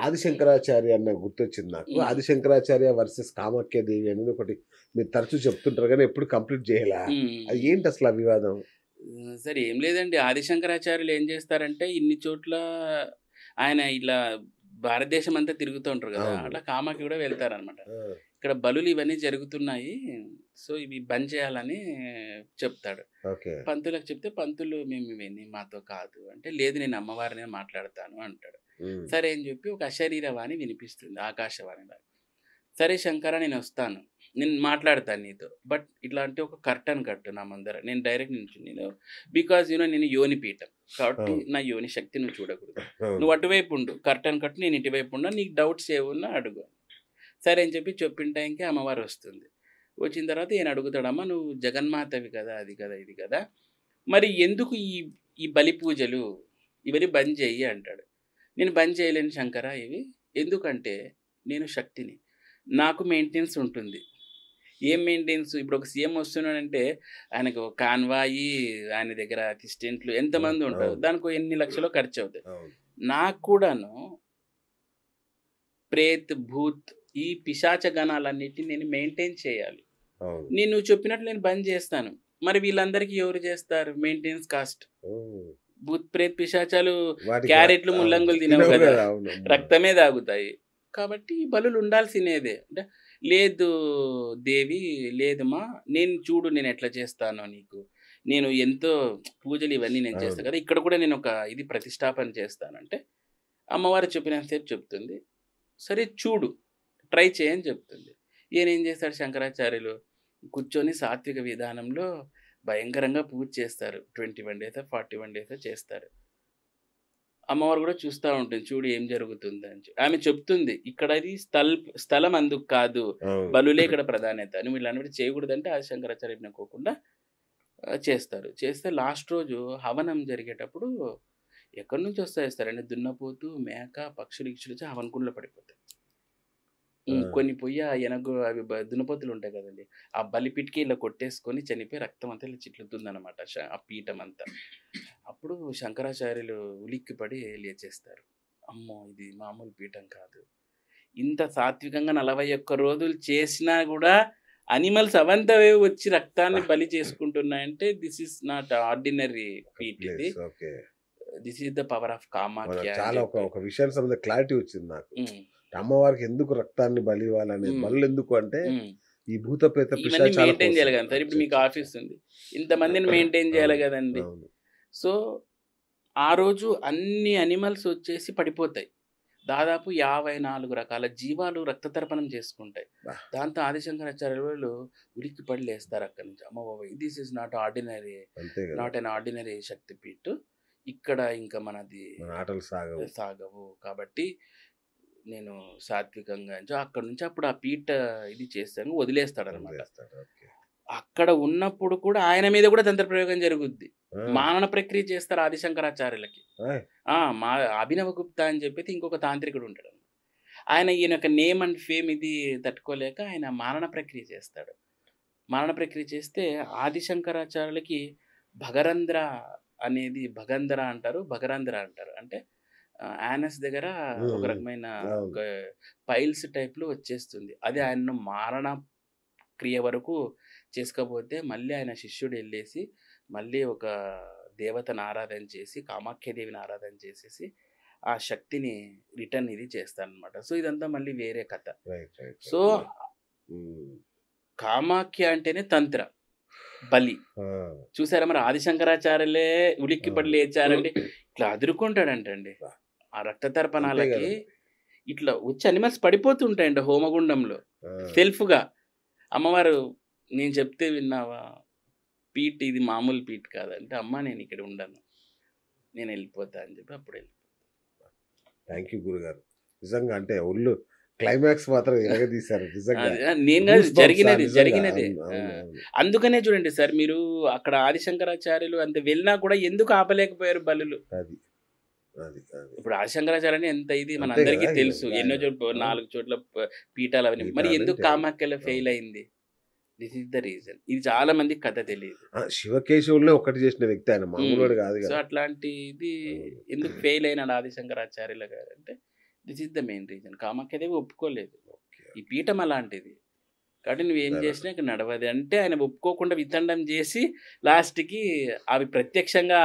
ఆదిశంకరాచార్య అన్న గుర్తొచ్చింది నాకు. ఆదిశంకరాచార్య వర్సెస్ కామాఖ్యాదేవి అనేది ఒకటి మీరు తరచూ చెప్తుంటారు గానీ ఎప్పుడు కంప్లీట్ చేయలా. అది ఏంటి అసలు ఆ వివాదం? సరే ఏం లేదండి. ఆదిశంకరాచార్యులు ఏం చేస్తారంటే ఇన్ని చోట్ల ఆయన ఇలా భారతదేశం అంతా తిరుగుతూ ఉంటారు కదా! అవును. అట్లా కామాకి కూడా వెళ్తారనమాట. ఆ! ఇక్కడ బలులు ఇవన్నీ జరుగుతున్నాయి. సో, ఇవి బంద్ చేయాలని చెప్తాడు. ఓకే. పంతులకు చెప్తే పంతులు మేము ఇవన్నీ మాతో కాదు అంటే, లేదు నేను అమ్మవారినే మాట్లాడతాను అంటాడు. హ్మ్. సరే అని చెప్పి ఒక అశరీరవాణి వినిపిస్తుంది ఆకాశవాణిలాగా. సరే శంకర నేనొస్తాను. నేను మాట్లాడతాను నీతో. బట్ ఇట్లాంటి ఒక కర్టెన్ కట్టు నా ముందర. నేను డైరెక్ట్ నేను బికాజ్ నేను యోని పీఠం. కాబట్టి అవును. నా యోని శక్తి నువ్వు చూడకూడదు. అవును. నువ్వు అటువైపు ఉండు. కర్టెన్ కట్టు నేను ఇటువైపు ఉన్నా. నీకు డౌట్స్ ఏమున్నా అడుగు. సరే అని చెప్పి చెప్పిన టైంకి అమ్మవారు వస్తుంది. వచ్చిన తర్వాత ఈయన అడుగుతాడమ్మా నువ్వు జగన్మాతవి కదా! అది కదా! ఇది కదా! మరి ఎందుకు ఈ ఈ బలి పూజలు ఇవన్నీ బంద్ చెయ్యి అంటాడు. నేను బంద్ చేయలేను శంకర ఇవి. ఎందుకంటే నేను శక్తిని. నాకు మెయింటెనెన్స్ ఉంటుంది. ఏం మెయింటెనెన్స్ ఇప్పుడు ఒక సీఎం వస్తున్నాడంటే ఆయనకు కాన్వాయి, ఆయన దగ్గర అసిస్టెంట్లు ఎంతమంది ఉంటారు. అవును. దానికో ఎన్ని లక్షలో ఖర్చు అవుతాయి. అవును. నాకు కూడాను ప్రేత్, భూత్ ఈ పిశాచ గణాలన్నిటిని నేను మెయింటైన్ చేయాలి. అవును. నువ్వు చెప్పినట్లు నేను బంద్ చేస్తాను. మరి వీళ్ళందరికీ ఎవరు చేస్తారు? Maintenance cost. ఓహ్! భూత్, ప్రేత్, పిశాచాలు వాటికి క్యారెట్లు, అవును. ముల్లంగులు తినవు తినవు కదా! గదా! అవును. రక్తమే తాగుతాయి. కాబట్టి ఈ బలులు ఉండాల్సినదే. అంటే లేదు దేవి, లేదమ్మా నేను చూడు నేను ఎట్లా చేస్తానో నీకు. నేను ఎంతో పూజలు ఇవన్నీ నేను చేస్తా అవును. కదా! ఇక్కడ కూడా నేను ఒక ఇది ప్రతిష్టాపన చేస్తానంటే అమ్మవారు చెప్పినంత సేపు చెప్తుంది. సరే చూడు. ట్రై చేయని చెప్తుంది. ఈయనేం చేస్తాడు శంకరాచార్యులు కూర్చొని సాత్విక విధానంలో భయంకరంగా పూజ చేస్తారు. 21 డేసో, 41 డేసో చేస్తారు. అమ్మవారు కూడా చూస్తా ఉంటుంది. చూడు ఏం జరుగుతుందని చెప్పి. ఆమె చెప్తుంది. ఇక్కడ ఇది స్థలం అందుకు కాదు. అవును. బలులే ఇక్కడ ప్రాధాన్యత. నువ్వు ఇలాంటివి చేయకూడదంటే ఆది శంకరాచార్య వినుకోకుండా చేస్తారు. చేస్తే లాస్ట్ రోజు హవనం జరిగేటప్పుడు ఎక్కడి నుంచి వస్తాయి సారండి దున్నపోతు, మేక, పక్షులు, గిక్షులు వచ్చి హవన కుండలో పడిపోతాయి. కొన్ని పొయ్యి అవి దున్నపోతులు ఉంటాయి కదండీ! ఆ బలిపీటకి ఇలా కొట్టేసుకొని చనిపోయి రక్తం అంతా ఇలా చిట్లుతుందనమాట ఆ పీఠం అంతా. అప్పుడు శంకరాచార్యులు ఉలిక్కిపడి లేచేస్తారు. అమ్మో! ఇది మామూలు పీఠం కాదు. ఇంత సాత్వికంగా 41 రోజులు చేసినా గూడా అనిమల్స్ అవంతవే వచ్చి రక్తాన్ని బలి చేసుకుంటున్నాయంటే this is not ordinary feat ఇది. Okay. This is the power of Kamakhya అని చాలా చెప్పి. ఒక విషయానికి సంబంధించిన క్లారిటీ వచ్చింది నాకు. హ్మ్. అమ్మవారికి ఎందుకు రక్తాన్ని బలి ఇవ్వాలనేది. హ్మ్. బలులు ఎందుకు అంటే హ్మ్. ఈ భూత ప్రేత ఇవన్నీ పిశాచాల మెయింటైన్ కోసం. చేయాలి కదా సార్. ఇప్పుడు మీకు ఆఫీస్ ఉంది. ఇంతమందిని మెయింటైన్ చేయాలి అవును. కదండీ. అవును. సో, ఆ రోజు అన్ని అనిమల్స్ వచ్చేసి పడిపోతాయి. దాదాపు 54 రకాల జీవాలు రక్తతర్పణం చేసుకుంటాయి. వాహ్! దాంతో ఆదిశంకరాచార్యులు ఉలిక్కిపడి లేస్తారు అక్కడి నుంచి. అమ్మ బాబోయ్! దిస్ ఈస్ నాట్ ఆర్డినరీ, అంతే కదా! Not an ordinary Shaktipeeth. ఇక్కడ ఇంకా మనది మన ఆటలు సాగవు. సాగవు. కాబట్టి నేను సాత్వికంగా అక్కడి నుంచి అప్పుడు ఆ పీఠ ఇది చేశాను వదిలేస్తాడనమాట. వదిలేస్తాడు. ఓకే. అక్కడ ఉన్నప్పుడు కూడా ఆయన మీద కూడా తంత్ర ప్రయోగం జరుగుద్ది. ఆ! మానన ప్రక్రియ చేస్తారు ఆదిశంకరాచార్యులకి. ఆయ్! మా అభినవ గుప్తా అని చెప్పేసి ఇంకొక తాంత్రికుడు ఉంటాడు. ఆయన ఈయన యొక్క నేమ్ అండ్ ఫేమ్ ఇది తట్టుకోలేక ఆయన మానన ప్రక్రియ చేస్తాడు. మానన ప్రక్రియ చేస్తే ఆదిశంకరాచార్యులకి భగరంధ్ర అనేది భగంధర అంటారు, భగరంధ్ర అంటారు. అంటే యానస్ దగ్గర ఒక రకమైన అవును. ఒక పైల్స్ టైప్‌లో వచ్చేస్తుంది. అది ఆయన్ను మారణ క్రియ వరకు చేసుకోపోతే మళ్ళీ ఆయన శిష్యుడు ఎళ్ళేసి మళ్ళీ ఒక దేవతను ఆరాధన చేసి కామాఖ్యాదేవిని ఆరాధన చేసేసి ఆ శక్తిని రిటర్న్ ఇది చేస్తారనమాట. సో, ఇదంతా మళ్ళీ వేరే కథ. రైట్. సో, కామాఖ్య అంటేనే తంత్ర, బలి. చూసారా మరి ఆదిశంకరాచార్యులే ఉలిక్కిపడి లేచారంటే ఇట్లా అదురుకుంటాడంటండి. ఆ రక్త తర్పణాలకి ఇట్లా వచ్చి అనిమల్స్ పడిపోతుంటాయండి హోమగుండంలో సెల్ఫ్‌గా. అమ్మవారు నేను చెప్తే విన్నావా? పీట్ ఇది మామూలు పీట్ కాదంటే, అమ్మ నేను ఇక్కడ ఉండను. నేను వెళ్ళిపోతా అని చెప్పి అప్పుడు వెళ్ళిపోతా. థ్యాంక్ యూ గురుగారు. నిజంగా అంటే ఒళ్ళు క్లైమాక్స్ మాత్రం ఎరగదీశారు నిజంగా. నేను జరిగినదే. అందుకనే చూడండి సార్ మీరు అక్కడ ఆదిశంకరాచార్యులు అంత వెళ్ళినా కూడా ఎందుకు ఆపలేకపోయారు బలులు? ఇప్పుడు ఆదిశంకరాచార్య ఎంత ఇది మన అందరికీ తెలుసు. ఎన్నో చోట్ల 4 చోట్ల పీఠాలు అవన్నీ. మరి ఎందుకు కామాఖ్యలో ఫెయిల్ అయింది? This is the reason. ఇది చాలా మందికి కథ తెలియదు. శివకేశవులే ఒకటి చేసిన వ్యక్తి ఆయన, మామూలుడు కాదు కదా. సో అట్లాంటి ఇది ఎందుకు ఫెయిల్ అయినాడు ఆదిశంకరాచార్యుల గారు అంటే this is the main reason. Kamakhya Devi ఒప్పుకోలేదు. ఈ పీఠం అలాంటిది. కాబట్టి నువ్వేం చేసినా ఇక్కడ నడవదు అంటే ఆయన ఒప్పుకోకుండా వితండం చేసి లాస్ట్‌కి అవి ప్రత్యక్షంగా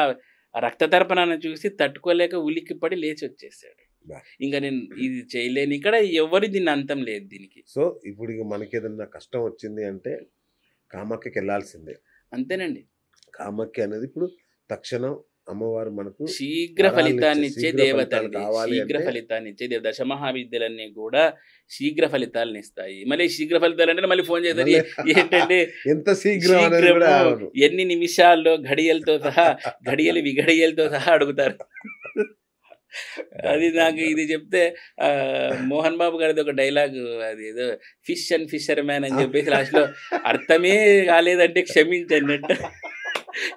ఆ రక్త తర్పణాన్ని చూసి తట్టుకోలేక ఉలిక్కిపడి లేచి వచ్చేసాడు. ఇంక నేను ఇది చేయలేను ఇక్కడ ఎవరు దీన్ని అంతం లేదు దీనికి. సో ఇప్పుడు ఇక మనకేదన్నా కష్టం వచ్చింది అంటే కామాఖ్యకి వెళ్ళాల్సిందే. అంతేనండి. కామాఖ్య అనేది ఇప్పుడు తక్షణం అమ్మవారు మనకు శీఘ్ర ఫలితాన్ని ఇచ్చే శీఘ్ర దేవత ఫలితాలు అండి. కావాలి శీఘ్ర అంటే ఫలితాన్ని ఇచ్చే దేవత. దశమహావిద్యలన్నీ కూడా శీఘ్ర ఫలితాలను ఇస్తాయి. మళ్ళీ శీఘ్ర ఫలితాలు అంటే మళ్ళీ ఫోన్ చేస్తారు. మళ్ళీ ఏంటంటే ఎంత శీఘ్రం అనేది కూడా శీఘ్రము అవును. ఎన్ని నిమిషాల్లో ఘడియలతో సహా ఘడియలు విఘడియలతో సహా అడుగుతారు. అది నాకు ఇది చెప్తే మోహన్ బాబు గారిది ఒక డైలాగ్, అది ఏదో ఫిష్ అండ్ ఫిషర్ మ్యాన్ అని చెప్పేసి లాస్ట్లో అర్థమే కాలేదంటే క్షమించన్నట్టు.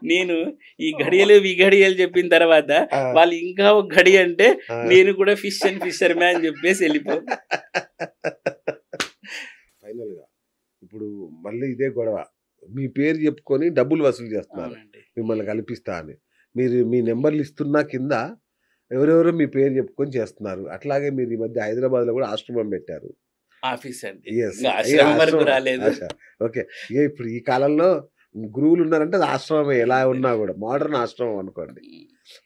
నేను ఈ ఘడియలు విఘడియలు చెప్పిన తర్వాత ఆ, వాళ్ళు ఇంకా ఒక ఘడి అంటే ఆ. నేను కూడా ఫిష్ అండ్ ఫిషర్ మ్యాన్ చెప్పేసి వెళ్ళిపో. ఫైనల్ గా ఇప్పుడు మళ్ళీ ఇదే గొడవ. మీ పేరు చెప్పుకొని డబ్బులు వసూలు చేస్తున్నారు అవునండి. మిమ్మల్ని కల్పిస్తా అని. మీరు మీ నెంబర్లు ఇస్తున్నా కింద ఎవరెవరో మీ పేరు చెప్పుకొని చేస్తున్నారు. అట్లాగే మీరు ఈ మధ్య హైదరాబాద్ లో కూడా ఆశ్రమం పెట్టారు. ఆఫీస్ అండి. ఎస్ ఇంకా ఆశ్రమం వరకు రాలేదు. ఓకే. ఇప్పుడు ఈ కాలంలో గురువులు ఉన్నారంటే అది ఆశ్రమమే ఎలా ఉన్నా కూడా మోడర్న్ ఆశ్రమం అనుకోండి.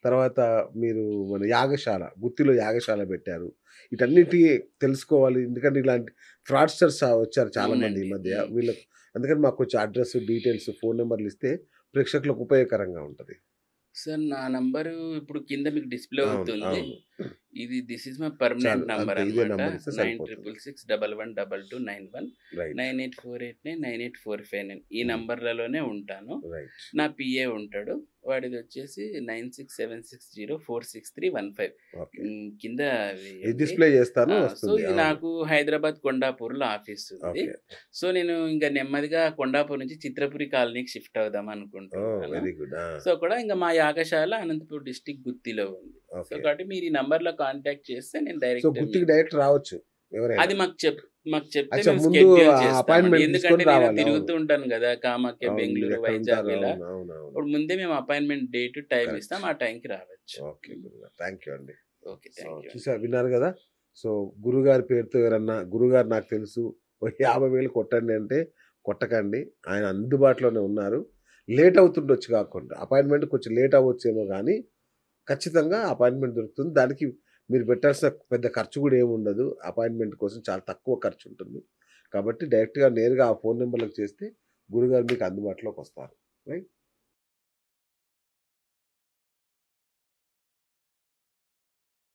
తర్వాత మీరు మన యాగశాల గుత్తిలో యాగశాల పెట్టారు. వీటన్నిటి తెలుసుకోవాలి ఎందుకంటే ఇలాంటి ఫ్రాడ్స్టర్స్ వచ్చారు చాలా మంది ఈ అవునండి. మధ్య వీళ్ళకి. అందుకని మాకు కొంచెం అడ్రస్ డీటెయిల్స్ ఫోన్ నెంబర్లు ఇస్తే ప్రేక్షకులకు ఉపయోగకరంగా ఉంటుంది. సార్ నా నంబరు ఇప్పుడు కింద మీకు డిస్ప్లే అవును అవుతుంది. అవును ఇది దిస్ ఇస్ మై పర్మనెంట్ చాలు నంబర్ అంతే. ఇదే అనమాట. నంబర్ ఇస్తే సరిపోతుంది. 9666112291 రైట్ 9848998459 ఈ రైట్ నంబర్లలోనే ఉంటాను. నా పిఏ ఉంటాడు. వాడిది వచ్చేసి 9676046315. ఓకే. కింద ఇది వేయండి. డిస్ప్లే చేస్తాను సో వస్తుంది. ఇది అవును నాకు హైదరాబాద్ కొండాపూర్లో ఆఫీస్ ఉంది. ఓకే. సో నేను ఇంకా నెమ్మదిగా కొండాపూర్ నుంచి చిత్రపురి కాలనీకి షిఫ్ట్ అవుదాం ఓ అనుకుంటున్నాను. Very good. సో కూడా ఇంకా మా యాగశాల అనంతపూర్ డిస్టిక్ గుత్తిలో ఉంది. So okay. కాబట్టి మీరు ఈ నంబర్లో కాంటాక్ట్ చేస్తే నేను సో డైరెక్ట్ గుత్తికి డైరెక్ట్ రావచ్చు ఎవరైనా. అది మాకు చెప్తే అచ్చా మేము ముందు షెడ్యూల్ చేస్తామండి. అపాయింట్మెంట్ ఎందుకంటే తీసుకొని నేను రావాలి. తిరుగుతూ అవును ఉంటాను కదా కామాఖ్య, అవును మీరు బెంగళూరు, ఎక్కడ వైజాగ్ ఉంటారు. ఇలా. అవును అవును అవును ఇప్పుడు ముందే మేము అపాయింట్మెంట్ డేట్ టైం కరెక్ట్. ఇస్తాం. ఆ టైంకి రావచ్చు. ఓకే గురుగారు థ్యాంక్ యూ అండి. Okay, so thank you. చూసా విన్నారు కదా. సో గురుగారి పేరుతో ఎవరన్నా గురుగారు నాకు తెలుసు ఓ 50,000 కొట్టండి అంటే కొట్టకండి. ఆయన అందుబాటులోనే ఉన్నారు. లేట్ అవుతుండొచ్చు కాకుండా అపాయింట్మెంట్ కొంచెం లేట్ అవ్వచ్చేమో కానీ ఖచ్చితంగా అపాయింట్మెంట్ దొరుకుతుంది. దానికి మీరు పెట్టాల్సిన పెద్ద ఖర్చు కూడా ఏమి ఉండదు. అపాయింట్మెంట్ కోసం చాలా తక్కువ ఖర్చు ఉంటుంది. కాబట్టి డైరెక్ట్గా నేరుగా ఆ ఫోన్ నెంబర్లకు చేస్తే గురుగారు మీకు అందుబాటులోకి వస్తారు. రైట్.